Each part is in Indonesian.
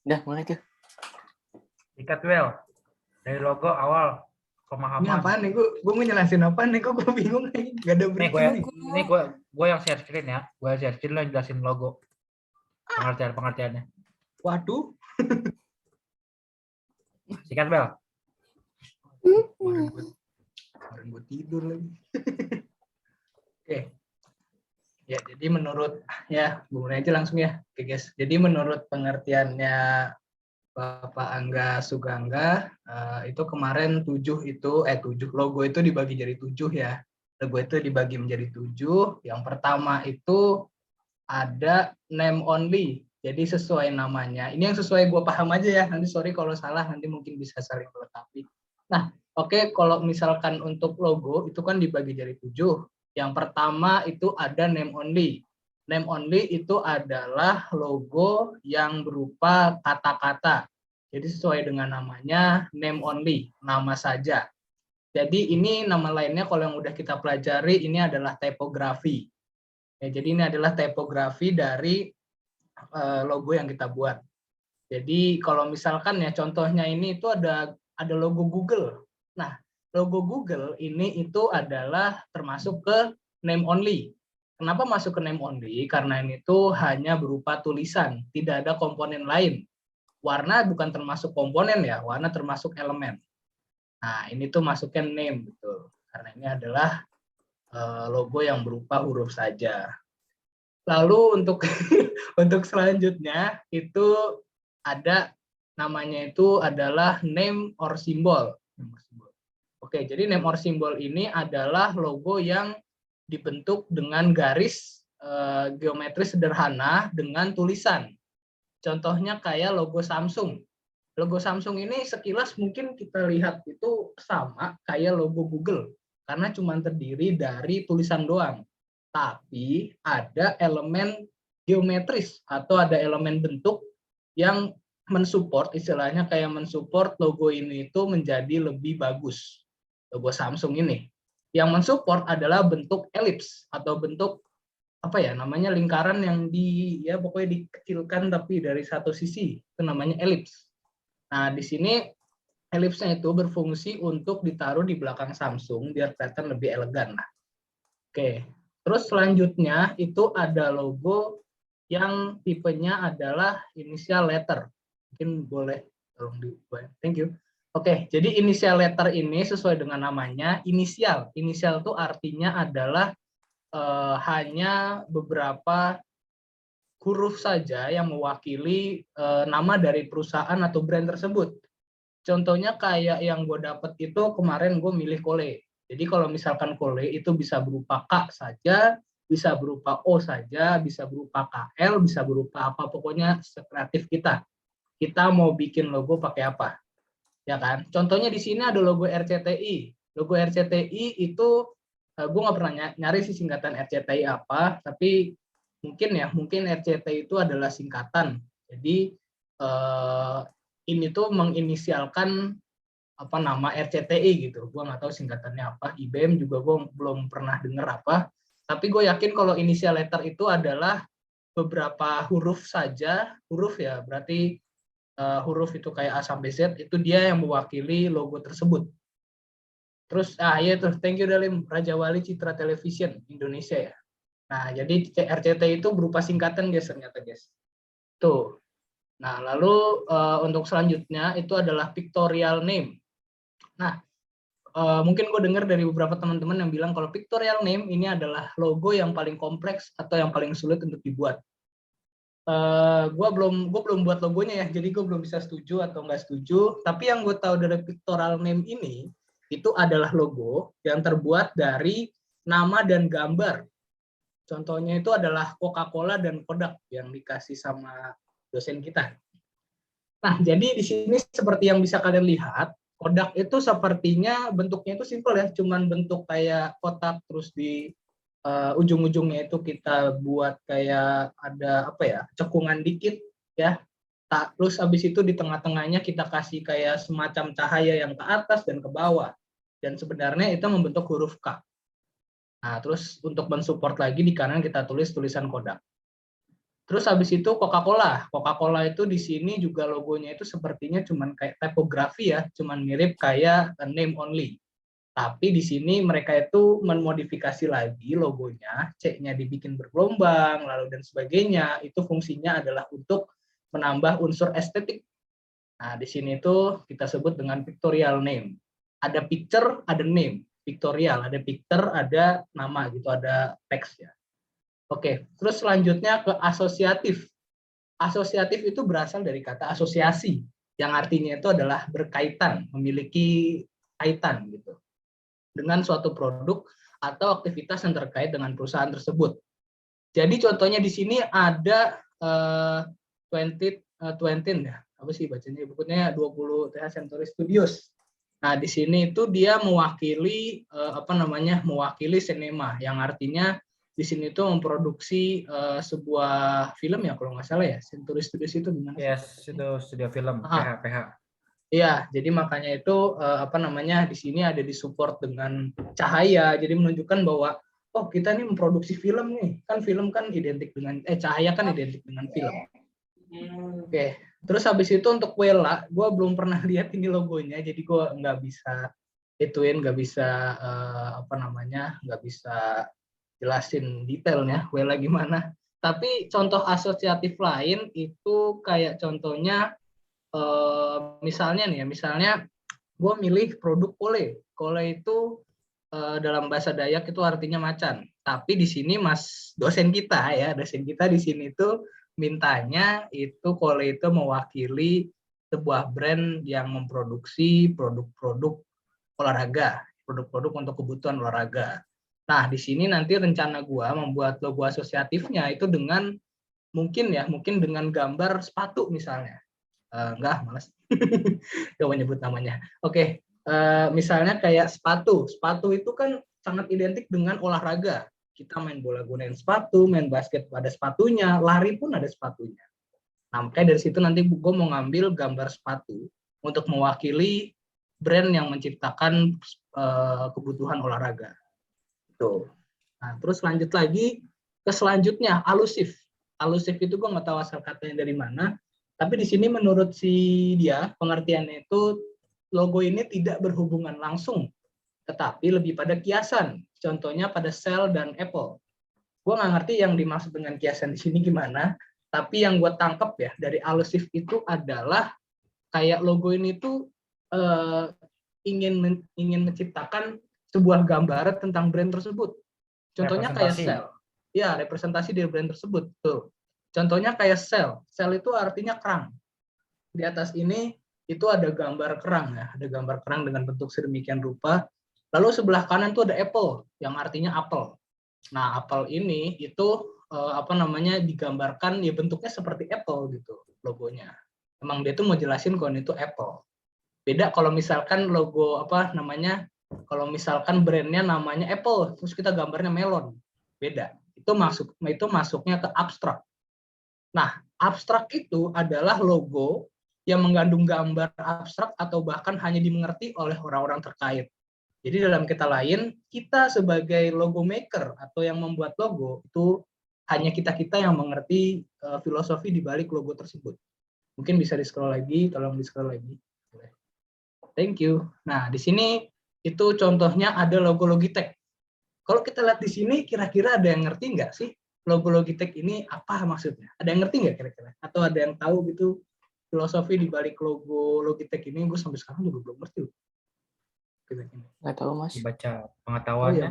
Udah, mulai tuh. Ikat well. Dari logo awal pemahaman. Ini apaan nih? Gue mau jelasin apaan nih? Gue bingung nih. Gak ada briefing nih. Ini gue yang share screen ya. Gue share screen lo yang jelasin logo. Pengertiannya. Waduh. Sikat bel. Kemarin gue tidur lagi. Oke. Ya, jadi menurut gue mulai aja langsung ya. Oke, guys. Jadi menurut pengertiannya Bapak Angga Sugangga, itu kemarin 7 logo itu dibagi jadi 7 ya. Logo itu dibagi menjadi 7. Yang pertama itu ada name only. Jadi sesuai namanya. Ini yang sesuai gue paham aja ya. Nanti sorry kalau salah, nanti mungkin bisa saling melengkapi. Nah, oke, kalau misalkan untuk logo itu kan dibagi jadi 7. Yang pertama itu ada name only. Name only itu adalah logo yang berupa kata-kata. Jadi sesuai dengan namanya, name only, nama saja. Jadi ini nama lainnya kalau yang udah kita pelajari ini adalah typography. Ya, jadi ini adalah typography dari logo yang kita buat. Jadi kalau misalkan ya contohnya ini itu ada logo Google. Nah, logo Google ini itu adalah termasuk ke name only. Kenapa masuk ke name only? Karena ini tuh hanya berupa tulisan, tidak ada komponen lain. Warna bukan termasuk komponen ya, warna termasuk elemen. Nah, ini tuh masuknya name betul. Karena ini adalah logo yang berupa huruf saja. Lalu untuk untuk selanjutnya itu ada namanya itu adalah name or symbol. Oke, jadi name or symbol ini adalah logo yang dibentuk dengan garis geometris sederhana dengan tulisan. Contohnya kayak logo Samsung. Logo Samsung ini sekilas mungkin kita lihat itu sama kayak logo Google karena cuma terdiri dari tulisan doang. Tapi ada elemen geometris atau ada elemen bentuk yang mensupport, istilahnya kayak mensupport logo ini itu menjadi lebih bagus. Logo Samsung ini. Yang mensupport adalah bentuk elips atau bentuk apa ya namanya lingkaran yang pokoknya dikecilkan tapi dari satu sisi, itu namanya elips. Nah, di sini elipsnya itu berfungsi untuk ditaruh di belakang Samsung biar kelihatan lebih elegan lah. Oke. Terus selanjutnya itu ada logo yang tipenya adalah initial letter. Mungkin boleh tolong dibuat. Thank you. Oke, jadi initial letter ini sesuai dengan namanya inisial. Inisial itu artinya adalah hanya beberapa huruf saja yang mewakili nama dari perusahaan atau brand tersebut. Contohnya kayak yang gue dapet itu kemarin gue milih Kole. Jadi kalau misalkan Kole itu bisa berupa K saja, bisa berupa O saja, bisa berupa KL, bisa berupa apa, pokoknya sekreatif kita. Kita mau bikin logo pakai apa, ya kan? Contohnya di sini ada logo RCTI. Logo RCTI itu gue nggak pernah nyari sih singkatan RCTI apa, tapi mungkin RCTI itu adalah singkatan. Jadi ini tuh menginisialkan apa nama RCTI gitu. Gue nggak tahu singkatannya apa. IBM juga gue belum pernah dengar apa. Tapi gue yakin kalau initial letter itu adalah beberapa huruf saja. Huruf ya, berarti huruf itu kayak A sampai Z, itu dia yang mewakili logo tersebut. Terus, thank you Dalim, Raja Wali Citra Television Indonesia ya. Nah, jadi RCTI itu berupa singkatan guys ternyata guys. Tuh. Nah, lalu untuk selanjutnya itu adalah pictorial name. Nah, mungkin gue dengar dari beberapa teman-teman yang bilang kalau pictorial name ini adalah logo yang paling kompleks atau yang paling sulit untuk dibuat. Gue belum buat logonya ya, jadi gue belum bisa setuju atau nggak setuju. Tapi yang gue tahu dari pictorial name ini, itu adalah logo yang terbuat dari nama dan gambar. Contohnya itu adalah Coca-Cola dan Kodak yang dikasih sama dosen kita. Nah, jadi di sini seperti yang bisa kalian lihat, Kodak itu sepertinya bentuknya itu simpel ya, cuman bentuk kayak kotak, terus di ujung-ujungnya itu kita buat kayak ada apa ya, cekungan dikit ya. Terus habis itu di tengah-tengahnya kita kasih kayak semacam cahaya yang ke atas dan ke bawah. Dan sebenarnya itu membentuk huruf K. Nah, terus untuk mensupport lagi di kanan kita tulis tulisan Kodak. Terus habis itu Coca-Cola. Coca-Cola itu di sini juga logonya itu sepertinya cuman kayak tipografi ya, cuman mirip kayak name only. Tapi di sini mereka itu memodifikasi lagi logonya, C-nya dibikin bergelombang, lalu dan sebagainya. Itu fungsinya adalah untuk menambah unsur estetik. Nah, di sini itu kita sebut dengan pictorial name. Ada picture, ada name. Pictorial, ada picture, ada nama gitu, ada teks ya. Oke, terus selanjutnya ke asosiatif. Asosiatif itu berasal dari kata asosiasi, yang artinya itu adalah berkaitan, memiliki kaitan gitu dengan suatu produk atau aktivitas yang terkait dengan perusahaan tersebut. Jadi contohnya di sini ada 20 ya, apa sih bacanya? Bukunya 20 TH Century Studios. Nah, di sini itu dia mewakili mewakili sinema, yang artinya di sini itu memproduksi sebuah film ya kalau nggak salah ya. Century Studios itu gimana sih? Yes, itu studio film Ah, PH. iya, jadi makanya itu di sini ada disupport dengan cahaya, jadi menunjukkan bahwa oh kita nih memproduksi film nih, kan film kan identik dengan cahaya kan identik dengan film. Oke, terus habis itu untuk Wella, gue belum pernah lihat ini logonya, jadi gue nggak bisa nggak bisa nggak bisa jelasin detailnya Wella gimana. Tapi contoh asosiatif lain itu kayak contohnya misalnya gue milih produk kole. Kole itu dalam bahasa Dayak itu artinya macan. Tapi di sini dosen kita di sini itu mintanya itu kole itu mewakili sebuah brand yang memproduksi produk-produk olahraga, produk-produk untuk kebutuhan olahraga. Nah, di sini nanti rencana gue membuat logo asosiatifnya itu dengan mungkin dengan gambar sepatu misalnya. Enggak, malas. Gak mau nyebut namanya. Oke, misalnya kayak sepatu itu kan sangat identik dengan olahraga. Kita main bola gunain sepatu, main basket ada sepatunya, lari pun ada sepatunya. Nah, makanya dari situ nanti gue mau ngambil gambar sepatu untuk mewakili brand yang menciptakan kebutuhan olahraga. Tuh. Nah, terus lanjut lagi ke selanjutnya, alusif. Alusif itu gue nggak tahu asal katanya dari mana, tapi di sini menurut dia pengertiannya itu logo ini tidak berhubungan langsung, tetapi lebih pada kiasan. Contohnya pada Shell dan Apple. Gue nggak ngerti yang dimaksud dengan kiasan di sini gimana, tapi yang gue tangkap ya dari alusif itu adalah kayak logo ini tuh ingin menciptakan sebuah gambaran tentang brand tersebut. Contohnya kayak Shell. Ya, representasi dari brand tersebut. Tuh. Contohnya kayak Shell. Shell itu artinya kerang. Di atas ini itu ada gambar kerang ya, ada gambar kerang dengan bentuk sedemikian rupa. Lalu sebelah kanan itu ada Apple yang artinya apel. Nah, apel ini itu digambarkan ya bentuknya seperti Apple gitu logonya. Emang dia tuh mau jelasin kalau itu Apple. Beda kalau misalkan logo kalau misalkan brandnya namanya Apple terus kita gambarnya melon. Beda. Itu masuknya ke abstrak. Nah, abstrak itu adalah logo yang mengandung gambar abstrak atau bahkan hanya dimengerti oleh orang-orang terkait. Jadi dalam kata lain, kita sebagai logo maker atau yang membuat logo itu hanya kita-kita yang mengerti filosofi di balik logo tersebut. Mungkin bisa di-scroll lagi, tolong di-scroll lagi. Thank you. Nah, di sini itu contohnya ada logo Logitech. Kalau kita lihat di sini, kira-kira ada yang ngerti nggak sih logo Logitech ini apa maksudnya? Ada yang ngerti nggak kira-kira? Atau ada yang tahu gitu filosofi di balik logo Logitech ini? Gue sampai sekarang juga belum ngerti. Nggak tahu, Mas. Dibaca pengetahuannya.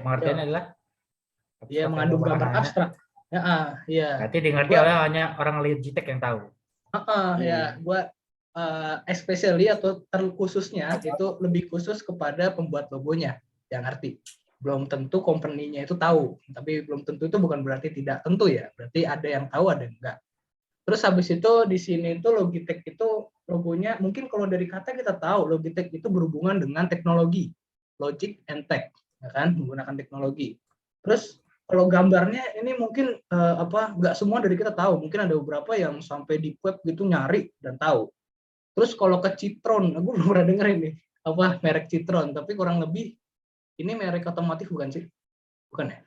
Pengertiannya adalah dia mengandung gambar abstrak. Ya. Berarti dimengerti oleh hanya orang Logitech yang tahu. Ya, gue especially atau terkhususnya itu lebih khusus kepada pembuat logonya yang ngerti. Belum tentu company-nya itu tahu, tapi belum tentu itu bukan berarti tidak tentu ya. Berarti ada yang tahu, ada yang enggak. Terus habis itu di sini itu Logitech itu logonya mungkin kalau dari kata kita tahu Logitech itu berhubungan dengan teknologi, logic and tech, ya kan, menggunakan teknologi. Terus kalau gambarnya ini mungkin nggak semua dari kita tahu, mungkin ada beberapa yang sampai di web gitu nyari dan tahu. Terus kalau ke Citron, aku belum pernah denger ini merek Citron, tapi kurang lebih ini merek otomotif bukan sih? Bukan ya?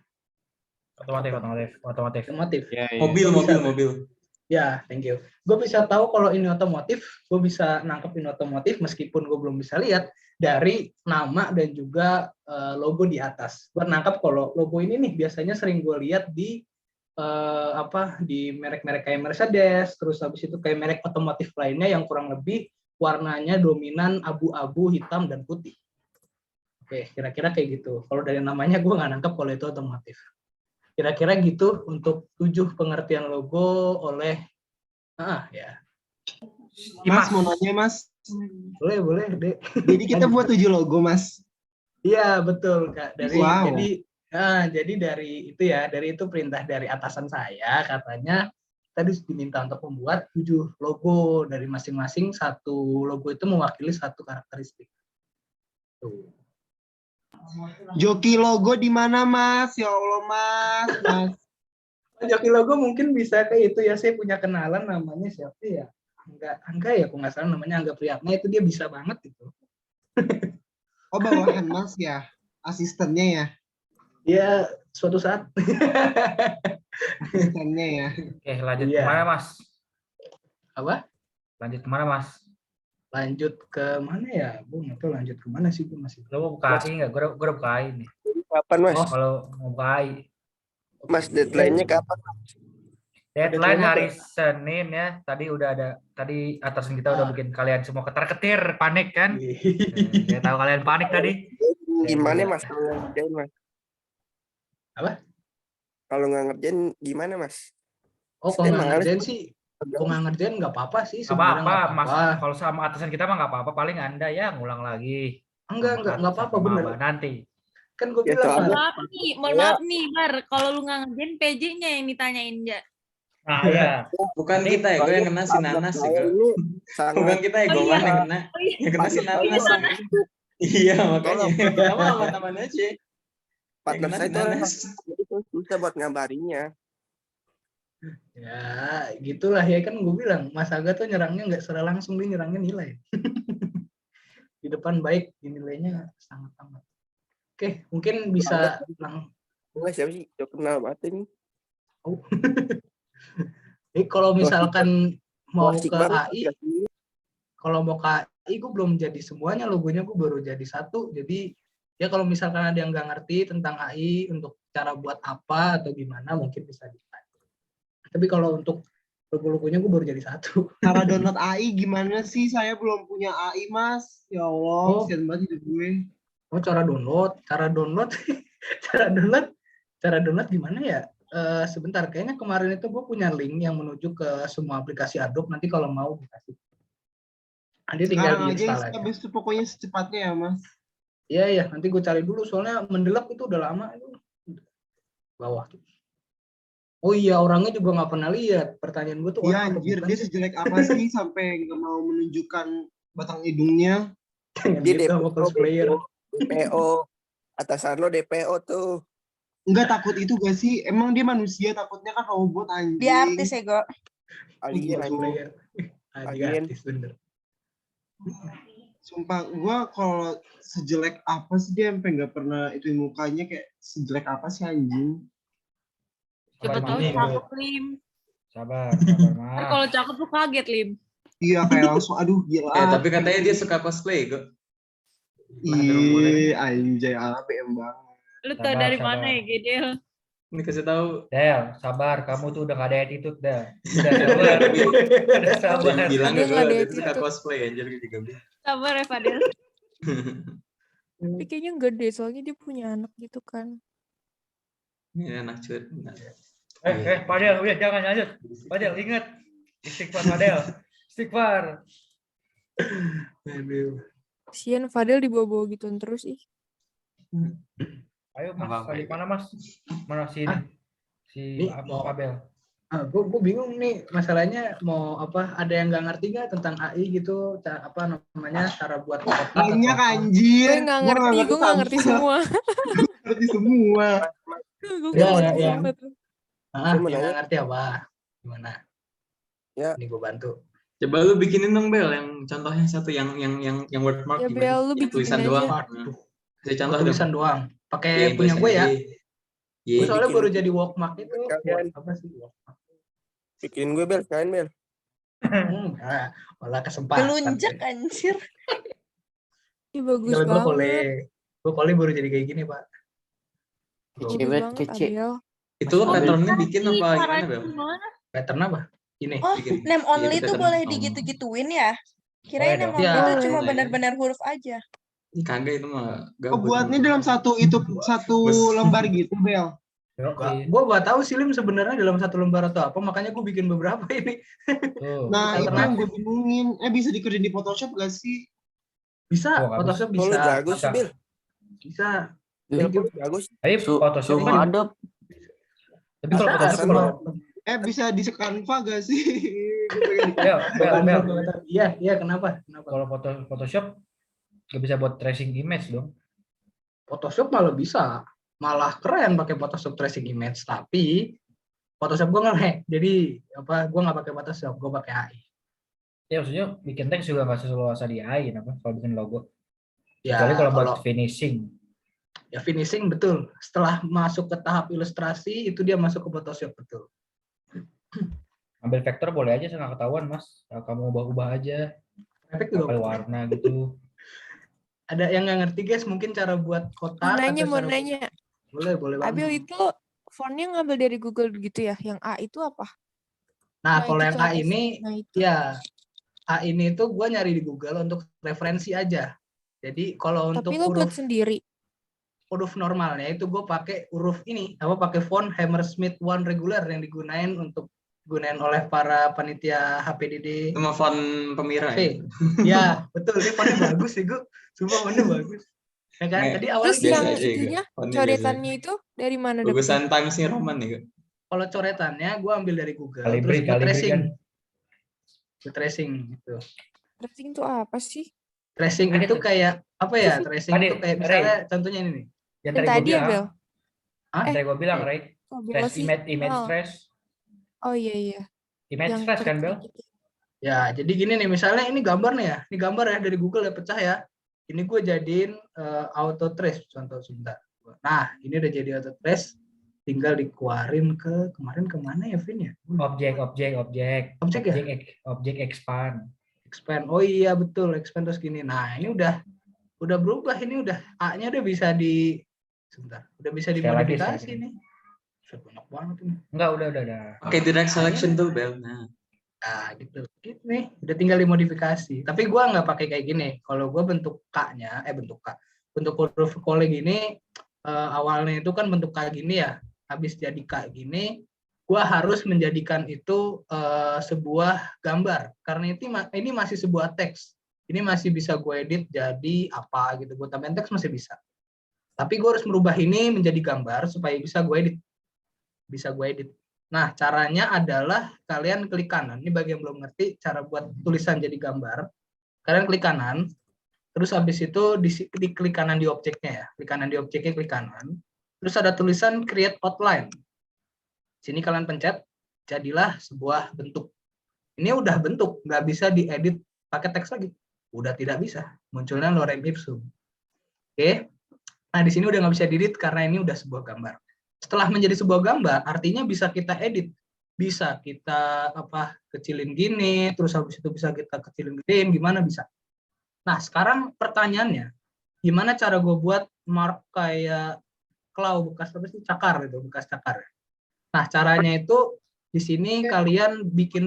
Otomotif. Ya, ya. Mobil. Ya, thank you. Gue bisa tahu kalau ini otomotif, gue bisa nangkep ini otomotif meskipun gue belum bisa lihat dari nama dan juga logo di atas. Gue nangkep kalau logo ini nih biasanya sering gue lihat di di merek-merek kayak Mercedes, terus habis itu kayak merek otomotif lainnya yang kurang lebih warnanya dominan abu-abu, hitam dan putih. Oke, kira-kira kayak gitu. Kalau dari namanya gue nggak nangkep kalau itu otomotif. Kira-kira gitu untuk 7 pengertian logo oleh ya. Mas mau nanya Mas. Boleh, Dek. Jadi kita buat 7 logo Mas. Iya, betul, Kak. Wow. Jadi dari itu perintah dari atasan saya, katanya tadi diminta untuk membuat 7 logo dari masing-masing, satu logo itu mewakili satu karakteristik. Tuh. Joki logo di mana Mas? Ya Allah Mas. Joki logo mungkin bisa kayak itu ya, saya punya kenalan namanya siapa ya? Angga ya, kalau nggak salah namanya Angga Priyatna, itu dia bisa banget itu. Oh bawahan Mas ya? Asistennya ya? Ya, suatu saat. Asistennya ya? Oke, lanjut Iya. kemana Mas? Apa? Lanjut kemana Mas? Lanjut ke mana ya? Gue nggak tahu lanjut ke mana sih, gue masih. Lo mau buka AI nggak? Gue udah buka AI nih. Kapan Mas? Oh, kalau mau buka AI. Mas deadline-nya kapan? Deadline hari Senin ya. Tadi udah ada. Tadi atasan kita udah bikin kalian semua ketar-ketir, panik kan? Saya tahu kalian panik tadi. Gimana Mas kalau nggak ngerjain Mas? Apa? Kalau nggak ngerjain gimana Mas? Oh, kalau nggak ngerjain sih, kalau nggak ngerjain nggak apa-apa sih. Gak apa-apa, Mas. Kalau sama atasan kita mah nggak apa-apa. Paling Anda ya ngulang lagi. Enggak apa-apa, bener. Nanti. Kan gue Ya, bilang, Mohon maaf nih, Bar. Kalau lu nggak ngerjain, PJ-nya yang ditanyain, Ja. Nah, ya. Bukan kita ya, gue yang kena si Nanas ya. Bukan kita ya, gue yang kena. Yang kena si Nanas. Iya, makanya. Sama aman-aman aja. Partner saya itu susah buat ngabarinya. ya gitulah ya, kan gue bilang Mas Aga tuh nyerangnya nggak secara langsung, dia nyerangnya nilai. Di depan baik, di nilainya sangat amat. Oke, mungkin bisa Enggak siapa sih? Udah kenal banget ini. Oh. Jadi kalau misalkan mau Asik ke banget. AI, kalau mau ke AI gue belum jadi semuanya, logonya gue baru jadi satu. Jadi ya kalau misalkan ada yang nggak ngerti tentang AI untuk cara buat apa atau gimana, mungkin bisa ditanya. Tapi kalau untuk logo-logonya gue baru jadi satu. Cara download AI gimana sih? Saya belum punya AI Mas. Ya Allah, Oh. kasihan banget hidup gue. Oh, cara download gimana ya? Sebentar, kayaknya kemarin itu gue punya link yang menuju ke semua aplikasi Adobe. Nanti kalau mau dikasih. Nanti tinggal Sekarang aja, diinstal aja. habis itu pokoknya secepatnya ya Mas. Iya, nanti gue cari dulu soalnya mendelap itu udah lama itu. Bawah tuh. Oh iya, orangnya juga nggak pernah lihat. Pertanyaan gue tuh Iya orang apa anjir, bukan dia sih? sejelek apa sih sampai nggak mau menunjukkan batang hidungnya? Dia Dia sama cosplayer. DPO. Atasan lo DPO tuh. Enggak takut itu gak sih? Emang dia manusia, takutnya kan robot anjing. Dia artis ya, Go. Alien anjing. Cosplayer. Dia Alien. artis bener. Sumpah, gua kalau sejelek apa sih dia sampai nggak pernah itu mukanya kayak sejelek apa sih anjing? Siapa tahu Ini, cakep, Lim. Sabar, Ntar Mas. kalau cakep tuh kaget, Lim. Iya kayak langsung aduh gila. Tapi katanya dia suka cosplay, gue. Ih, anjay ABM banget. Lu tau Sabar, dari sabar. mana ya, Gedel? Ini kasih tahu. Del, sabar. Kamu tuh udah gak ada attitude, Del. Udah sabar. Udah sabar. Yang bilang Dia ke nggak ada gue, dia suka attitude. cosplay, anjir gue juga bilang. Sabar ya, Fadil. Tapi kayaknya gede, soalnya dia punya anak gitu kan. Ini anak cuit. Padel, udah jangan lanjut. Padel, ingat. Istighfar, Padel. Istighfar. Aduh. Kasian Fadel dibawa-bawa gituan terus ih. Ayo, Mas. Apa-apa, Lagi ya. mana, Mas? Mana si Ini apa mau- Pabel? Gue bingung nih masalahnya mau apa? Ada yang nggak ngerti nggak tentang AI gitu? Apa namanya cara buat kotak Banyak atau apa? anjir. Gue nggak ngerti, gue nggak ngerti semua. Ngerti semua. Gue Ya, nggak ya, ngerti ya. semua tuh. Ah, Saya mau yang nanya. nggak ngerti apa? Gimana? Ya. Ini gue bantu. Coba lu bikinin dong, Bel, yang contohnya satu yang wordmark Ya, gimana? Bel, lu Yang bikinin tulisan aja. doang. Waduh. Kasih contoh Tulisan dong. doang. Iya, Pakai yang punya tulisan gue ya. aja. Gue soalnya bikin- baru jadi walkmark itu. Kalian. Apa sih walkmark? Bikin gue Bel, kalian Bel. Malah kesempatan. Gelunjak anjir. Ih, bagus Kalau gue banget. kole. Gue kole baru jadi kayak gini, Pak. Bagus Cewek banget, kece. Abel. Itu lo patternnya bikin apa gimana, Caranya Bel? gimana? Pattern apa? Ini. Oh, Bikin- name only bikin tuh pattern. boleh Oh. digitu-gituin ya? Kirain Boleh name dong. only Iya. tuh cuma Boleh. benar-benar huruf aja. Ih, kagak itu mah Oh, gabut. buatnya dalam satu Bes. lembar gitu, Bel. Gue gak tahu sih Lim sebenarnya dalam satu lembar atau apa, makanya gue bikin beberapa ini. Tuh. Nah, itu Alternatif. yang gue bingungin. Bisa dikerjain di Photoshop gak sih? Bisa, Oh, nggak Photoshop Oh, lu bisa. jago sih Bel. Bisa. Bel, lu jago sih. Tapi Photoshop Sumpah kan, Adobe. tapi kalau Bisa, Photoshop asal kalau Bisa di Canva gak sih? Gue pengen di- Bel, Iya, kenapa? kalau Photoshop nggak bisa buat tracing image dong. Photoshop malah bisa. Malah keren pakai Photoshop tracing image, tapi Photoshop gue nge-hack. Jadi gue nggak pakai Photoshop, gue pakai AI. Ya maksudnya bikin teks juga nggak seluasa di AI apa kalau bikin logo. Ya, Kecuali kalau buat kalau finishing. ya finishing betul. Setelah masuk ke tahap ilustrasi itu dia masuk ke Photoshop betul. Ambil vektor boleh aja, nggak ketahuan mas. Kalau kamu ubah-ubah aja, Efek juga pakai boleh. warna gitu. Ada yang nggak ngerti guys, mungkin cara buat kotak Mau atau cara- nanya. Boleh banget. Abel itu fontnya ngambil dari Google gitu ya? Yang A itu apa? Nah, Nah, kalau itu yang tuh A apa sih? ini, Nah, itu. ya A ini tuh gue nyari di Google untuk referensi aja. Jadi kalau untuk Tapi lo buat huruf sendiri. normalnya itu gue pakai huruf ini, pakai font Hammersmith One regular yang digunain oleh para panitia HPDD. Itu mah font Pemira ya. Ya, betul. Ini fontnya bagus sih, gue. Sumpah fontnya bagus. Ya kan? Nggak. Tadi awalnya Terus biasa yang aja, itunya, fontnya coretannya itu dari mana dapetnya? Bagusan Times New Roman nih, Kak. kalau coretannya gue ambil dari Google, Calibri terus gue tracing. kan. Gue tracing gitu. Tracing itu apa sih? Tracing Ada itu tuh. kayak apa ya? Tracing Ada, itu kayak misalnya contohnya ini nih. Yang Yang tadi gue tadi ya, bilang, Bel? yang tadi gue bilang, Ray, Oh, Bel trace sih. image Oh. trace, Oh iya. image Yang trace kan Bel? trik-trik itu. Ya, jadi gini nih, misalnya ini gambar nih ya. Ini gambar ya dari Google ya, pecah ya. Ini gue jadiin auto trace contoh sebentar. Nah, ini udah jadi auto trace, tinggal dikeluarin kemarin kemana ya, Vin ya? Objek ya? objek expand. Expand. Oh iya betul, expand terus gini. Nah, ini udah berubah, ini udah A-nya udah bisa udah bisa Sekali lagi, dimodifikasi sekali lagi. nih. Banyak banget ini. Enggak, udah. Oke, direct selection tuh, Bel. Nah, Nah, gitu nih, udah tinggal dimodifikasi. Tapi gue nggak pakai kayak gini. Kalau gue bentuk K-nya, bentuk huruf kole gini, awalnya itu kan bentuk K gini ya. Habis jadi K gini, gue harus menjadikan itu sebuah gambar. Karena ini masih sebuah teks. Ini masih bisa gue edit jadi apa gitu. Gue tambahin teks masih bisa. Tapi gue harus merubah ini menjadi gambar supaya bisa gue edit. Nah, caranya adalah kalian klik kanan. Ini bagi yang belum ngerti cara buat tulisan jadi gambar. Kalian klik kanan, terus habis itu di klik kanan di objeknya ya. Klik kanan. Terus ada tulisan create outline. Sini kalian pencet, jadilah sebuah bentuk. Ini udah bentuk, nggak bisa diedit pakai teks lagi. Udah tidak bisa. Munculnya lorem ipsum. Oke. Nah, di sini udah nggak bisa diedit karena ini udah sebuah gambar. Setelah menjadi sebuah gambar, artinya bisa kita edit, bisa kita kecilin gini, terus habis itu bisa kita kecilin gedein, gimana bisa. Nah, sekarang pertanyaannya, gimana cara gue buat mark kayak claw bekas cakar itu, bekas cakar. Nah, caranya itu di sini kalian bikin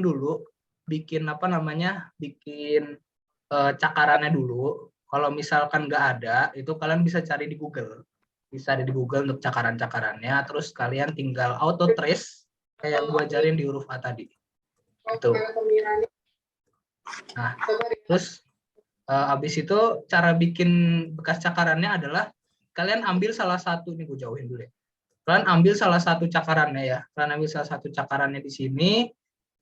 cakarannya dulu. Kalau misalkan nggak ada, itu kalian bisa cari di Google. Bisa ada di Google untuk cakaran-cakarannya, terus kalian tinggal auto trace kayak gua ajarin di huruf A tadi. Itu. Nah, terus habis itu cara bikin bekas cakarannya adalah kalian ambil salah satu, ini gue jauhin dulu ya. Kalian ambil salah satu cakarannya ya. Kalian ambil salah satu cakarannya di sini,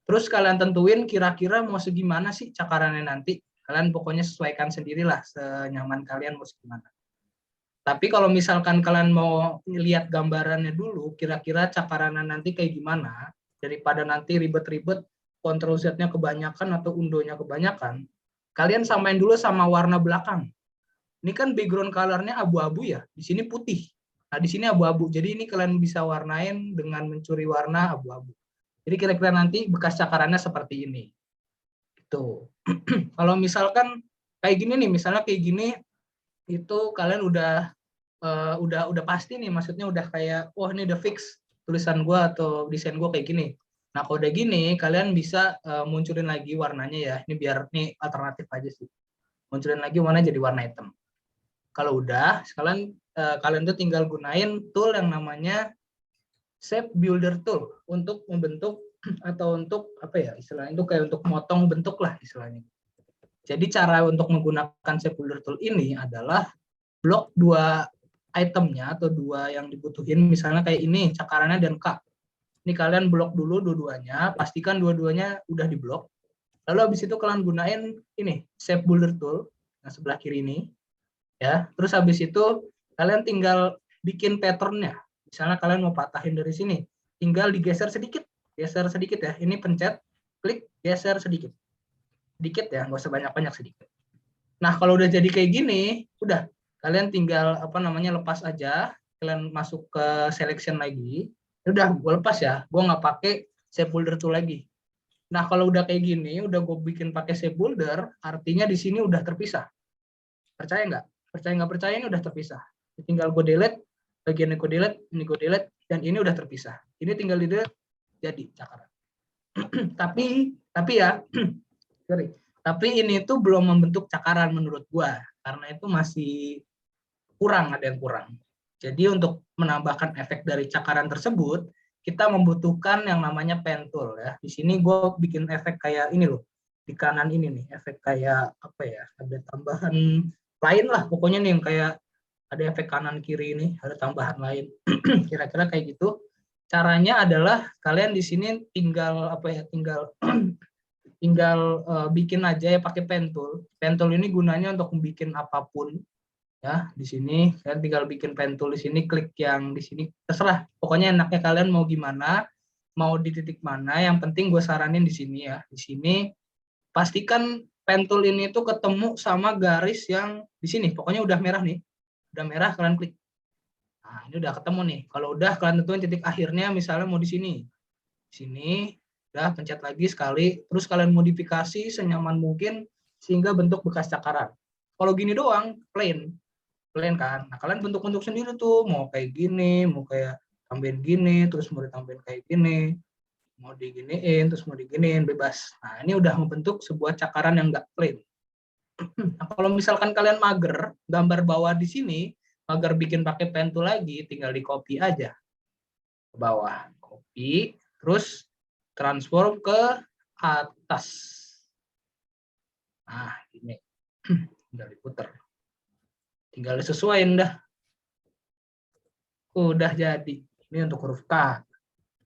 terus kalian tentuin kira-kira mau segimana sih cakarannya nanti. Kalian pokoknya sesuaikan sendirilah senyaman kalian mau segimana. Tapi kalau misalkan kalian mau lihat gambarannya dulu, kira-kira cakarannya nanti kayak gimana, daripada nanti ribet-ribet, Ctrl Z-nya kebanyakan atau Undo-nya kebanyakan, kalian samain dulu sama warna belakang. Ini kan background color-nya abu-abu ya, di sini putih. Nah, di sini abu-abu. Jadi ini kalian bisa warnain dengan mencuri warna abu-abu. Jadi kira-kira nanti bekas cakarannya seperti ini. Itu. Kalau misalkan kayak gini nih, misalnya kayak gini, itu kalian udah pasti nih, maksudnya udah kayak, wah ini udah fix tulisan gua atau desain gua kayak gini. Nah, kalau udah gini, kalian bisa munculin lagi warnanya ya. Ini biar nih alternatif aja sih. Munculin lagi warna jadi warna hitam. Kalau udah, kalian tuh tinggal gunain tool yang namanya Shape Builder Tool untuk membentuk atau untuk apa ya istilahnya itu kayak untuk motong bentuk lah istilahnya. Jadi cara untuk menggunakan Shape Builder Tool ini adalah blok 2 itemnya atau 2 yang dibutuhin, misalnya kayak ini cakarannya dan K. Ini kalian blok dulu dua-duanya, pastikan dua-duanya udah diblok. Lalu habis itu kalian gunain ini Shape Builder Tool yang sebelah kiri ini ya. Terus habis itu kalian tinggal bikin patternnya. Misalnya kalian mau patahin dari sini, tinggal digeser sedikit ya. Ini pencet, klik, geser sedikit ya, nggak usah banyak-banyak, sedikit. Nah, kalau udah jadi kayak gini, udah kalian tinggal lepas aja. Kalian masuk ke selection lagi. Udah, gue lepas ya. Gue nggak pakai Shape Builder Tool lagi. Nah, kalau udah kayak gini, udah gue bikin pakai Shape Builder, artinya di sini udah terpisah. Percaya nggak? Percaya ini udah terpisah. Tinggal gue delete. Bagian ini gue delete, dan ini udah terpisah. Ini tinggal di delete, jadi cakaran. tapi ya, sorry. Tapi ini tuh belum membentuk cakaran menurut gua, karena itu masih ada yang kurang. Jadi untuk menambahkan efek dari cakaran tersebut, kita membutuhkan yang namanya pen tool ya. Di sini gue bikin efek kayak ini loh, di kanan ini nih, efek kayak apa ya? Ada tambahan lain lah, pokoknya nih yang kayak ada efek kanan kiri ini, ada tambahan lain. Kira-kira kayak gitu. Caranya adalah kalian di sini tinggal bikin aja ya pakai pen tool. Pen tool ini gunanya untuk bikin apapun ya. Di sini kalian tinggal bikin pen tool di sini, klik yang di sini, terserah. Pokoknya enaknya kalian mau gimana, mau di titik mana. Yang penting gue saranin di sini ya. Di sini pastikan pen tool ini tuh ketemu sama garis yang di sini. Pokoknya udah merah nih. Udah merah, kalian klik. Nah, ini udah ketemu nih. Kalau udah, kalian tentuin titik akhirnya, misalnya mau di sini. Di sini, udah pencet lagi sekali, terus kalian modifikasi senyaman mungkin sehingga bentuk bekas cakaran. Kalau gini doang, plain kan. Nah, kalian bentuk-bentuk sendiri tuh, mau kayak gini, mau kayak tambahin gini, terus mau ditambahin kayak gini, mau diginiin, terus mau diginiin, bebas. Nah, ini udah membentuk sebuah cakaran yang nggak plain. Nah, kalau misalkan kalian mager, gambar bawah di sini, mager bikin pakai pen tool lagi, tinggal di copy aja ke bawah, copy, terus transform ke atas. Nah, ini tinggal diputer, tinggal disesuaiin dah. Udah jadi. Ini untuk huruf K.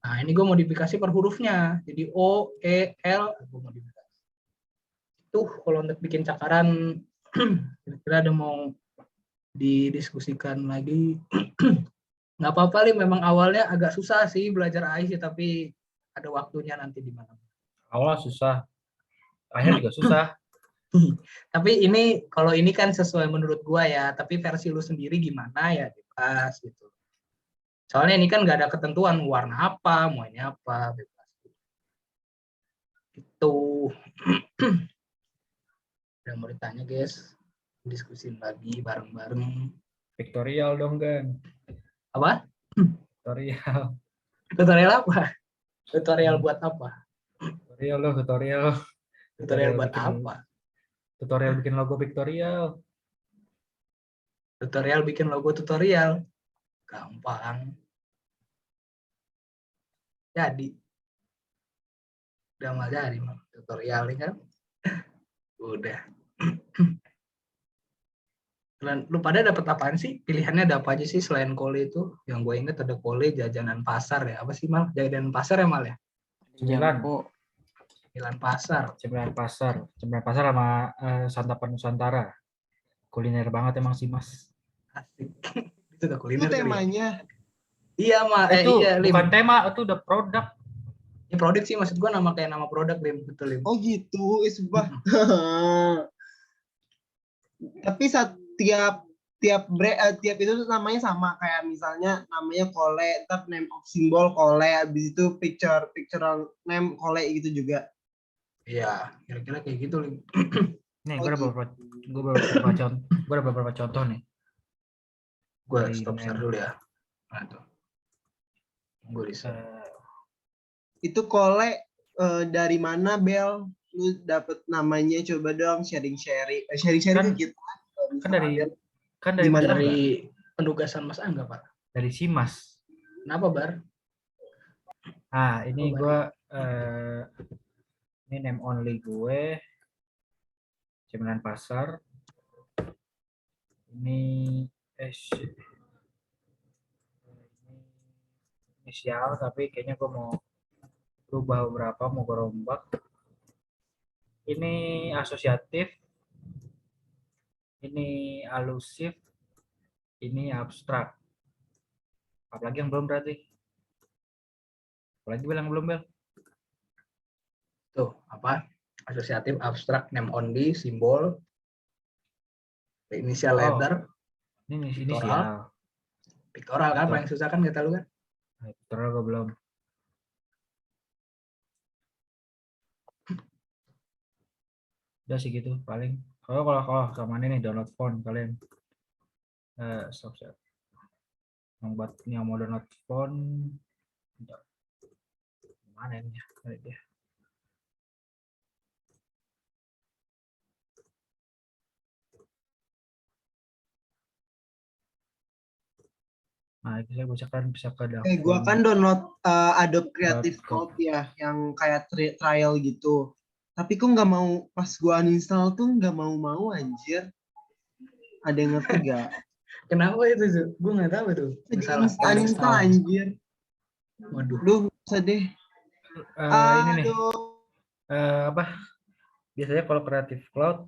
Nah, ini gue modifikasi per hurufnya, jadi O, E, L, gue modifikasi. Tuh kalau untuk bikin cakaran kira-kira ada mau didiskusikan lagi. Nggak apa-apa, memang awalnya agak susah sih belajar AI sih, tapi ada waktunya nanti di mana. Awal susah, akhir juga susah. Tapi ini kalau ini kan sesuai menurut gua ya, tapi versi lu sendiri gimana ya bebas gitu. Soalnya ini kan nggak ada ketentuan warna apa, mau ini apa, bebas. Itu. Udah mau ditanya guys, diskusin lagi bareng-bareng. Vektorial dong kan? Apa? Tutorial. Tutorial apa? Tutorial buat apa? Tutorial loh, tutorial. Tutorial buat apa? Tutorial bikin logo vektorial. Tutorial bikin logo tutorial. Gampang. Jadi. Udah mal jadi tutorial ini kan. Udah. Lu pada dapat apaan sih? Pilihannya ada apa aja sih selain kole itu? Yang gue inget ada kole, jajanan pasar ya. Apa sih Mal? Jajanan pasar ya Mal ya? Cemilan pasar sama santapan Nusantara. Kuliner banget emang sih Mas. Asik. Itu udah kuliner. Itu temanya. Iya Mal. Itu iya, bukan tema, itu udah produk. Ya, produk sih, maksud gue kayak nama produk, Lim. Betul, Lim. Oh gitu, Isbah. Tapi setiap tiap itu tuh namanya sama, kayak misalnya namanya Kole, ntar name of symbol Kole, habis itu picture name Kole gitu juga. Iya, kira-kira kayak gitu. Lim. Nih, gue ada beberapa contoh nih. Gue Dari stop share name. dulu ya. Nah, tuh. Gue riset. Itu Kole dari mana, Bel? Lu dapet namanya, coba dong sharing Kan- ke kita. Kan dari Gimana Mas Angga. dari penugasan Mas Angga, Pak? Dari Simas. Kenapa, Bar? Nah, ini Coba. gue ini name only gue Cemilan Pasar. Ini inisial, tapi kayaknya gue mau berubah beberapa, mau gue rombak. Ini asosiatif, ini alusif, ini abstrak. Apalagi yang belum berarti? Apalagi bilang belum, Bel? Tuh, apa? Asosiatif, abstrak, name only, simbol, initial letter, Ini Pictorial. inisial. pictorial kan paling susah kan kata lu kan? Terus gue belum. Udah sih gitu paling. Kalau sama ini nih download font kalian. Stop. Yang buat yang mau download font. Mana ini? Dia. Nah, itu saya bisa ke daftar. Gua kan download Adobe Creative Cloud ya, yang kayak trial gitu. Tapi kok nggak mau, pas gua uninstall tuh nggak mau anjir. Ada yang ngerti gak? Kenapa itu? Gue nggak tahu itu. Masalah uninstall anjir. Waduh. Duh, usah deh. Ini nih. Apa? Biasanya kalau Creative Cloud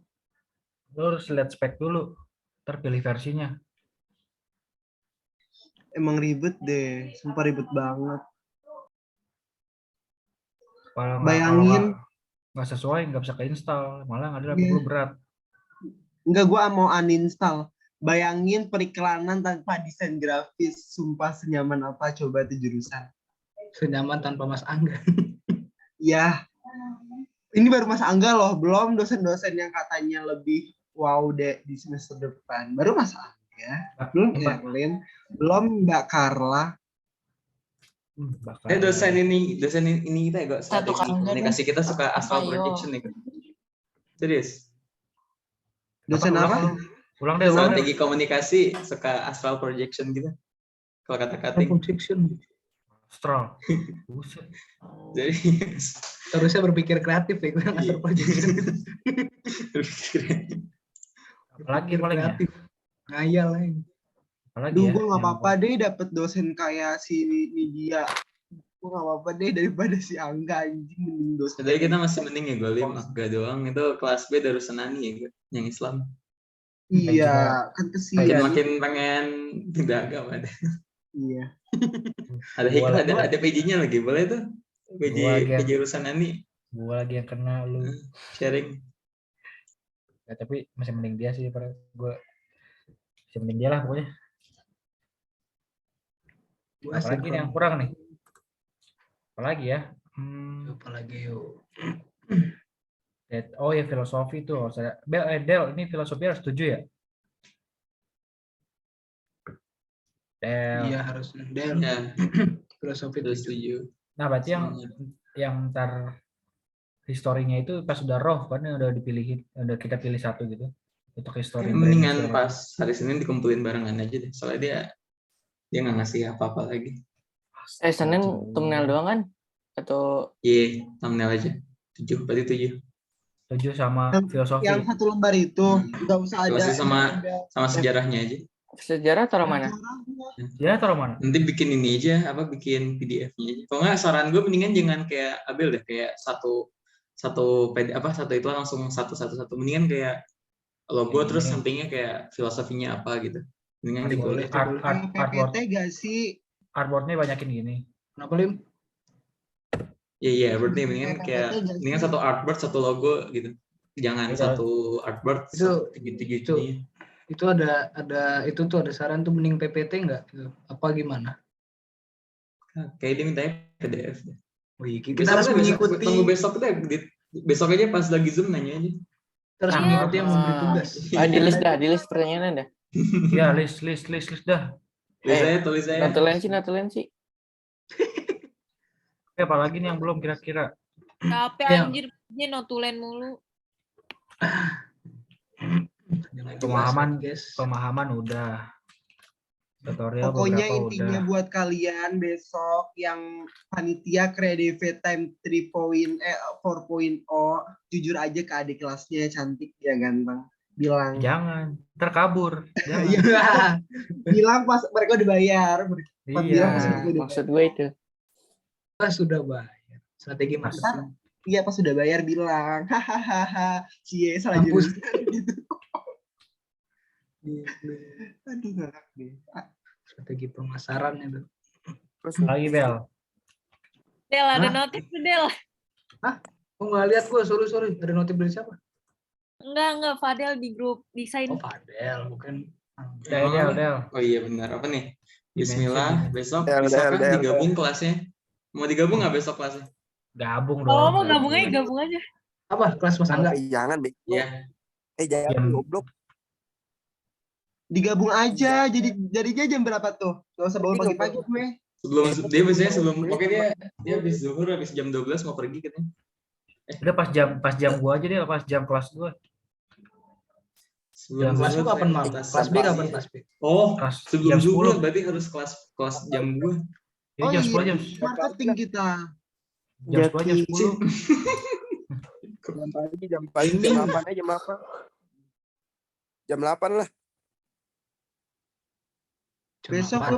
lo harus lihat spek dulu, terpilih versinya. Emang ribet deh, sumpah ribet banget. Bayangin nggak sesuai, nggak bisa keinstall, malah nggak ada lebih berat. Enggak, gua mau uninstall. Bayangin periklanan tanpa desain grafis, sumpah senyaman apa coba tuh jurusan. Senyaman tanpa Mas Angga. Ya, ini baru Mas Angga loh, belum dosen-dosen yang katanya lebih wow deh di semester depan. Baru Mas Angga, belum Erlin, belum Mbak Carla. Dosen ini kita ya, strategi komunikasi kita suka astral projection nih. Serius. Dosen apa? Ulang deh. Strategi komunikasi suka astral projection gitu. Kalau kata-kata projection. Astral. Jadi harusnya berpikir kreatif ya, gue astral projection. Apalagi kreatif. Ngayal lagi. Duh, gue nggak apa-apa deh dapet dosen kayak si Nidia. Gue nggak apa-apa deh daripada si Angga, anjing, mending dosen. Jadi kita masih mending ya gue Angga doang, itu kelas B Darussanani ya, yang Islam. Iya, kan kesian. Makin pengen tidak agama deh. Iya. Ada PJ-nya lagi, boleh tuh? PJ Darussanani. Gue lagi yang kena lu. Sharing. Ya, tapi masih mending dia sih, gue masih mending dia lah pokoknya. Apalagi nih yang kurang nih? Apalagi ya? Apalagi yuk. Oh ya, filosofi tuh. Del, ini filosofi harus setuju ya? Del. Iya harus Del. Ya. Filosofi harus setuju. Nah, berarti yang ntar historinya itu pas udah roh kan udah dipilihin, udah kita pilih satu gitu untuk histori. Mendingan pas hari Senin dikumpulin barengan aja deh. Soalnya dia nggak ngasih apa-apa lagi. Senin thumbnail doang kan? Atau Iya, thumbnail aja. 7 sama filosofi. Yang satu lembar itu nggak usah ada. Sama sejarahnya aja. Sejarah taruh mana? Sejarah taruh mana? Nanti bikin ini aja, bikin PDF-nya aja. Kalau nggak, saran gue mendingan jangan kayak Abel deh, kayak satu itu langsung satu. Mendingan kayak logo terus sampingnya kayak filosofinya apa gitu. Mendingan boleh. PPT gak sih? Artboard-nya banyakin gini. Kenapa Lim? Iya, artboard-nya mendingan satu artboard, satu logo gitu. Jangan satu artboard itu gitu. Itu ada itu tuh ada saran tuh mending PPT nggak? Gitu. Apa gimana? Kayak dia mintanya PDF. Wih, kita Besok harus deh, mengikuti. tunggu besok deh. Besok aja pas lagi Zoom nanya aja. Terus Iya. mengikuti yang memberi tugas. Di list pertanyaannya dah. Ya, list dah. Tulis aja, tulis aja. Notulensi. Oke, apalagi nih yang belum kira-kira? Capek Iya. anjir, dia notulen mulu. Pemahaman udah. Tutorial Pokoknya beberapa intinya udah. buat kalian besok yang panitia Creative Time 4.0, jujur aja ke adik kelasnya cantik ya ganteng. Bilang. Jangan, terkabur. Jangan. Iya. Bilang pas mereka udah bayar. Bilang pas mereka udah Maksud gue itu. Pas sudah bayar. Strategi marketing. Iya pas sudah bayar bilang hahaha cie salah Mampus. jurusan gitu. Aduh ngakak deh. Strategi pemasaran itu. Lagi Bel. Del, ada Hah? notif tuh, Del. Oh nggak lihat gue, sorry. Ada notif dari siapa? Enggak, Fadel di grup desain. Oh Fadel, bukan. Del. Oh iya benar. Apa nih? Dimensi. Bismillah. Besok Del, bisa Del, kan Del. digabung kelasnya? Mau digabung nggak besok kelasnya? Gabung dong. Kalau mau gabung aja. Apa? Kelas Mas Angga? Jangan, Bek. Iya. Jangan Jam- goblok. Digabung aja jadinya jam berapa tuh? Gak usah bangun pagi-pagi gue. Pokoknya dia habis zuhur, habis jam 12 mau pergi katanya. Udah pas jam gua aja deh, pas jam kelas gua. Sebelum Kelas zuhur, lu kapan, Mam? tas Kelas B sampah kapan sih. kelas B? Oh, Kelas sebelum jam zuhur 10. berarti harus kelas jam gue. Ya, jam 10 jam marketing kita. jam 10 jam 10. Jam pagi jam 8 aja jam 8. Jam 8 lah. Besok lu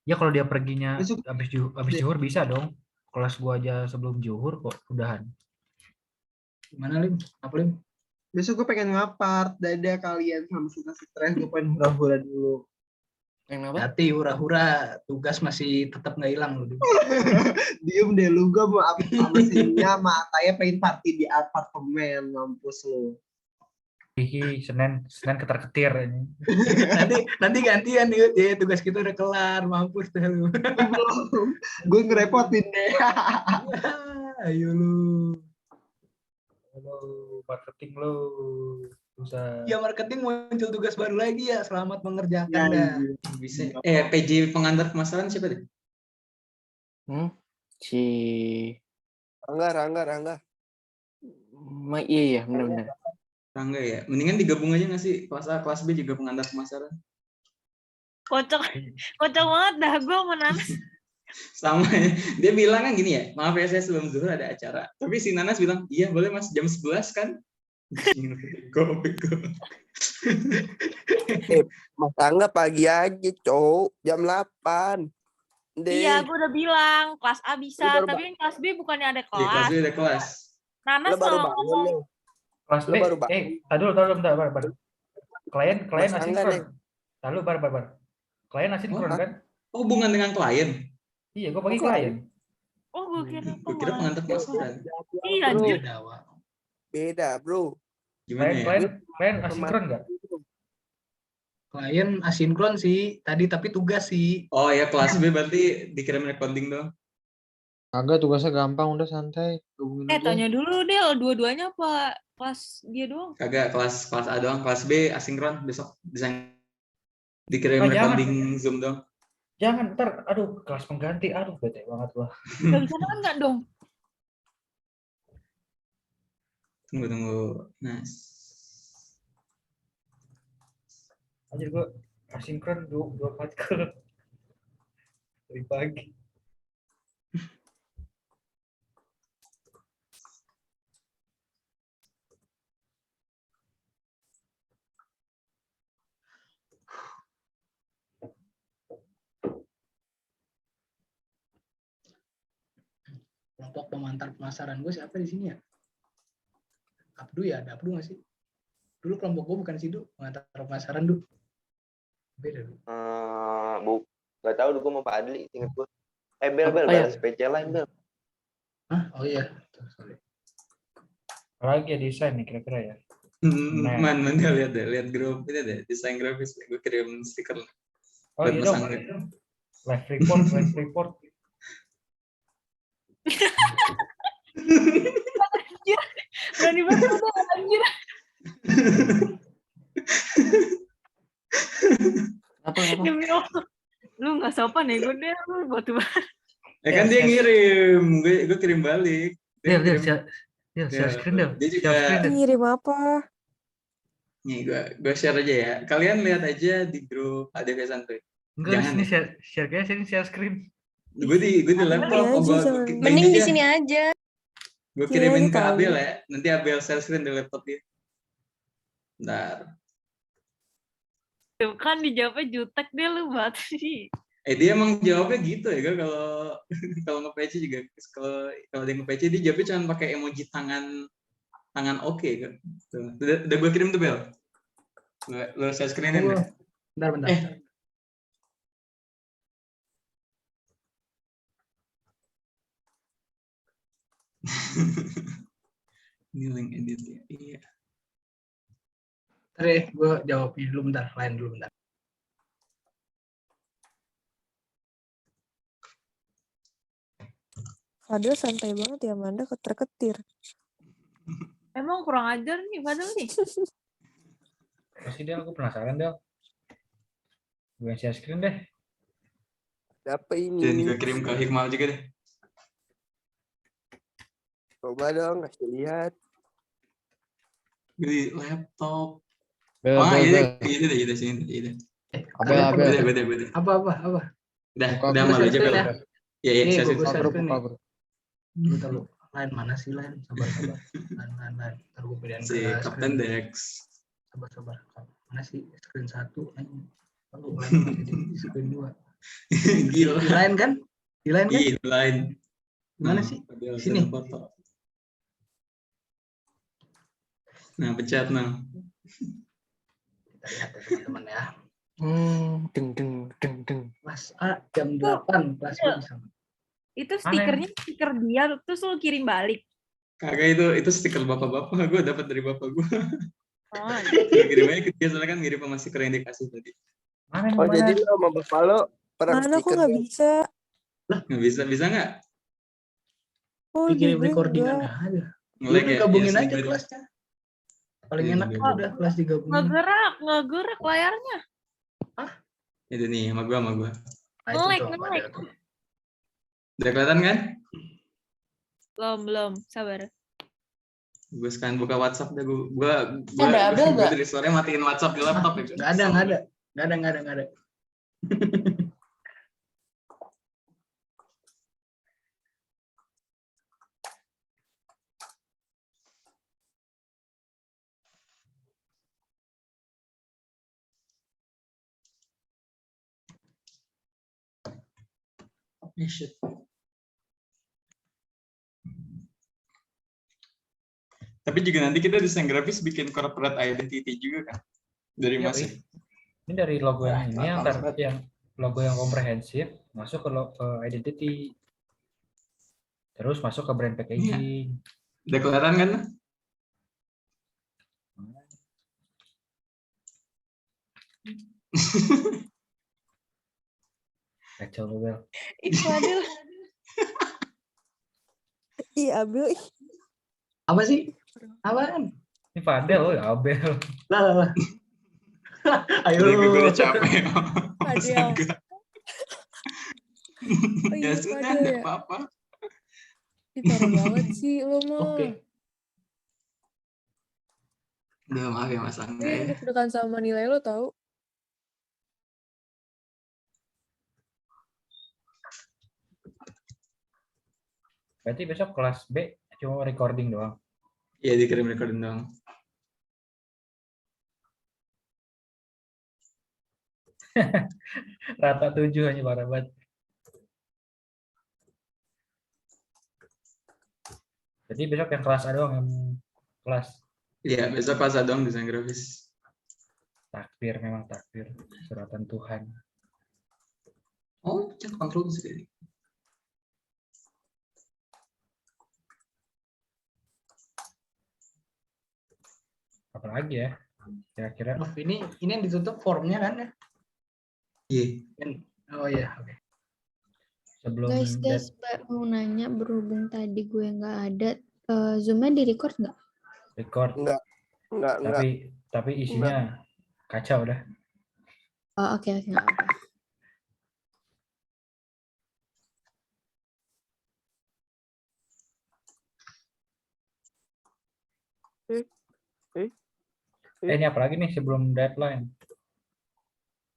Ya kalau dia perginya Besok- habis juhur bisa dong. Kelas gua aja sebelum juhur kok udahan. Gimana Lim? Apa Lim? besok gue pengen ngapart. Dadah kalian sama suka stres gue pengen hura-hura dulu. Yang apa? Hati hura-hura, tugas masih tetap nggak hilang loh. Diem deh lu gue mau apa sama Sinya matanya pengen party di apartemen mampus lu. Hihi, Senin ketar-ketir ini. nanti gantian nih, ya tugas kita udah kelar, mampus deh lu. Gue ngerepotin deh. Ayo lu. Halo, marketing lo. Susah. Ya marketing muncul tugas baru lagi ya, selamat mengerjakan Ya, dah. Bisa. PJ pengantar pemasaran siapa deh? Si Rangga. iya benar-benar. Rangga ya. Mendingan digabung aja nggak sih? Kelas A, kelas B juga pengantar pemasaran. Kocok banget dah gue sama Nanas. Sama ya. Dia bilang kan gini ya, maaf ya saya sebelum zuhur ada acara. Tapi si Nanas bilang, iya boleh mas, jam 11 kan? Bego. Mas Angga pagi aja, cowok. Jam 8. Iya, gue udah bilang kelas A bisa, Lu baru tapi yang kelas B bukannya ada Iya, kelas kelas. B ada kelas. Nanas Lu baru kalau bangun ngomong nih. Kelas B. Lu baru bangun. Taduh, bentar. Klien Mas Angga asinkron. nih. Lalu bar. Klien asinkron Oh, kan? Oh, hubungan dengan klien? Iya, gua pakai klien. oh gue kira Gue kira pengantar pemasaran. Iya, Bro, anjir. beda, bro. Gimana ya? Klien asinkron enggak? Klien asinkron sih tadi, tapi tugas sih. Oh ya, kelas B berarti dikirim recording dong. Kagak, tugasnya gampang, udah santai. Hubungin aja. Tanya dulu Del, dua-duanya apa kelas dia doang? Kagak, kelas A doang, kelas B asinkron besok desain dikirim Oh, jangan. recording Zoom dong. Jangan, ntar, aduh, kelas pengganti, aduh, bete banget gua. Gak bisa nanya dong. Tunggu. Nah, Anjir gua asinkron 24 ke dari pagi. Kelompok pemantar pemasaran gue siapa di sini ya? Abdu ya, ada Abdu nggak sih? Dulu kelompok gue bukan Sidu, pengantar pemasaran dulu. Beda dulu. Gak tau, gue mau Pak Adli, inget gue. Bel, Apa ya? balas spesial lain, Bel. Hah? Oh iya. Sorry. Lagi ya desain nih kira-kira ya. Nah. Man, lihat grup ini deh, desain grafis, gue kirim stiker. Oh iya dong. Live report. Anjir, berani banget udah anjir. Apa? Demi Allah. Lu nggak sopan ya gue deh, lu batu banget. Ya kan dia ngirim, gue kirim balik. Dia share screen deh. Dia juga Ngirim apa? nih gue share aja ya. Kalian lihat aja di grup ADV Santuy. Enggak, Jangan sini ya. share screen. Gue di laptop. Mending di sini aja. Gue kirimin ke Abel ya. Nanti Abel share screen di laptop dia. Bentar. Tuh kan dijawabnya jutek deh lu banget sih. Dia emang jawabnya gitu ya kan, kalau nge-PC juga, kalau dia nge-PC dia jawabnya cuma pakai emoji tangan oke kan. Tuh. Udah gue kirim tuh Bel. Lo share screen-in deh. Bentar. Ini link edit ya. Iya. Ntar gue jawabnya dulu bentar, lain dulu bentar. Fadil santai banget ya, Amanda ketir-ketir. Emang kurang ajar nih padahal nih. Pasti Del, aku penasaran Del. Gue share screen deh. Siapa Dan ini? gue kirim ke Hikmal juga deh. Coba dong, kasih lihat. Di laptop. Bel, Iya sini. Beda. Apa? Udah malu aja Bel. Iya, saya gue share Buka screen nih. grup. Bentar lu. Lain mana sih lain? Sabar. Lain. Ntar gue pindahin Si ke Kapten screen. Dex. Sabar. Mana sih screen 1? Lalu lain masih di screen 2. Gila. Di lain kan? Iya, di lain. Gimana sih? Sini. Foto. Nah, pencet nah. Kita lihat ya teman-teman ya. Deng. Kelas A jam 8, kelas B bisa. Itu stikernya stiker dia terus lu kirim balik. Kagak itu stiker bapak-bapak, gue dapat dari bapak gue. Oh, Gue kirim aja ke dia, soalnya kan mirip sama stiker yang dikasih tadi. Oh, jadi lo sama bapak lo perang Mana kok stiker. nggak bisa? Nggak bisa nggak? Oh, Dikirim gue recordingan enggak. aja. Mulai Lu kayak gabungin ya, aja kelasnya. Paling Iya, enak iya. kan udah kelas digabungin. nggak gerak layarnya. Itu nih sama gue. Nah, itu Nge-lag. tuh, ada tuh. Udah kelihatan kan? Belum, sabar. Gue sekarang buka WhatsApp deh. Gue Ada Abel nggak? dari sore matiin WhatsApp di laptop ya. Nggak ada. Shit. Tapi juga nanti kita desain grafis bikin corporate identity juga kan? Dari Iya, masih. Ini dari logo yang ini yang logo yang komprehensif masuk ke identity. Terus masuk ke brand packaging. Udah kelihatan kan? Kacau lu, Bel. Ih, Fadil. Iya, Abel. Apa sih? Apaan? Ini Fadel, oh ya Abel. Lah. Ayo. Gue udah capek. Fadil. Oh Ya iya, sudah, Fadil nggak ya. apa-apa. Ih, parah banget sih lo mah. Oke. Udah maaf ya Mas Angga Gue ya. deg-degan sama nilai lo tau. Berarti besok kelas B cuma recording doang. Iya, dikirim recording doang. Rata 7 hanya parah banget. Jadi besok yang kelas A doang yang kelas. Iya, besok kelas A doang desain grafis. Takbir, memang takbir. Suratan Tuhan. Oh, cek kontrol sekali. Apalagi ya kira-kira. Prof, ini yang ditutup formnya kan ya? Iya. Oh iya, oke. Sebelum Guys, mau nanya berhubung tadi gue nggak ada, Zoom-nya di-record nggak? record, Enggak. tapi isinya kacau dah. Oh, oke, nggak apa-apa. Ini apa lagi nih sebelum deadline?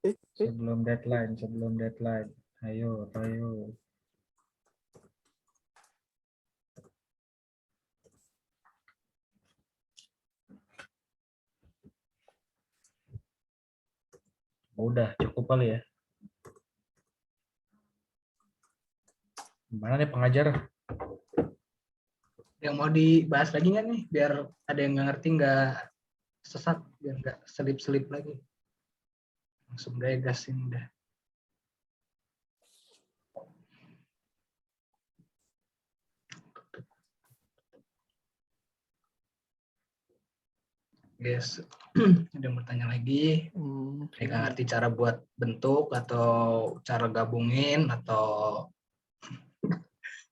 Eh, Sebelum deadline. Ayo. Udah cukup kali ya. Gimana nih pengajar? Yang mau dibahas lagi nggak nih? Biar ada yang nggak ngerti, nggak sesat, biar nggak selip-selip lagi. Langsung deh gasin udah. Guys, ada yang bertanya lagi? Yang nggak ngerti cara buat bentuk atau cara gabungin atau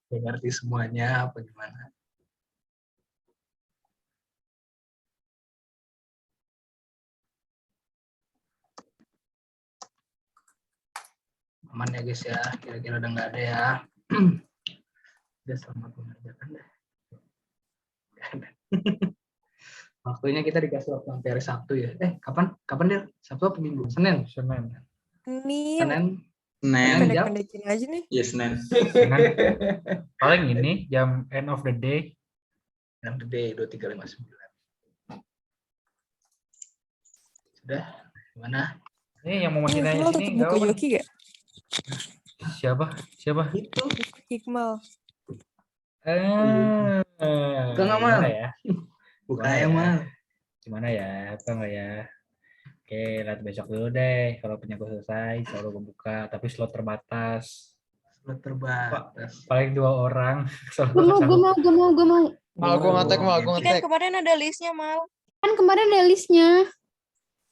nggak ngerti semuanya apa gimana? Aman ya guys ya, kira-kira udah nggak ada ya. Udah, selamat mengerjakan deh. Waktunya kita dikasih waktu sampai hari Sabtu ya. Kapan dia? Sabtu apa Minggu? Senin. Senin. Senin. Senin. Jam? Pendek-pendekin aja nih. Iya Senin. Paling ini jam end of the day. End of the day 23.59. Sudah, gimana? Ini yang mau masih Ini nanya Iqmal sini tetap enggak buka apa? Yoki gak? Siapa? Itu. Iqmal. Buka nggak, Mal? Gimana ya? Buka ya, Mal. Gimana ya? Apa enggak ya? Oke, lihat besok dulu deh. Kalau punya gue selesai, selalu gue buka. Tapi slot terbatas. Slot terbatas. Paling 2 orang. Gue mau. Mal, gue ngetek, Mal, gue Kan ngetek. kemarin ada listnya, Mal. Kan kemarin ada listnya.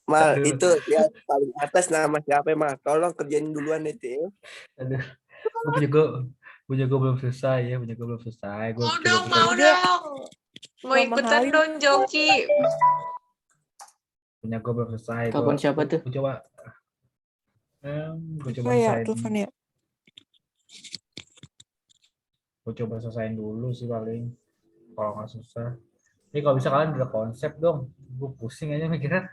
Mal, Aduh. itu ya paling atas nama siapa, Mal? Tolong kerjain duluan itu ya. Aduh. Punya gue belum selesai ya. Gue Mau coba dong, bikin. mau dong. Mau Mama ikutan Halim. dong, Joki. Punya gue belum selesai. Telepon siapa tuh? Gue coba. Gue coba Oh ya, selesaiin. telepon ya. Gue coba selesaiin dulu sih paling. Kalau nggak susah. Ini kalau bisa kalian udah konsep dong. Gue pusing aja mikirnya.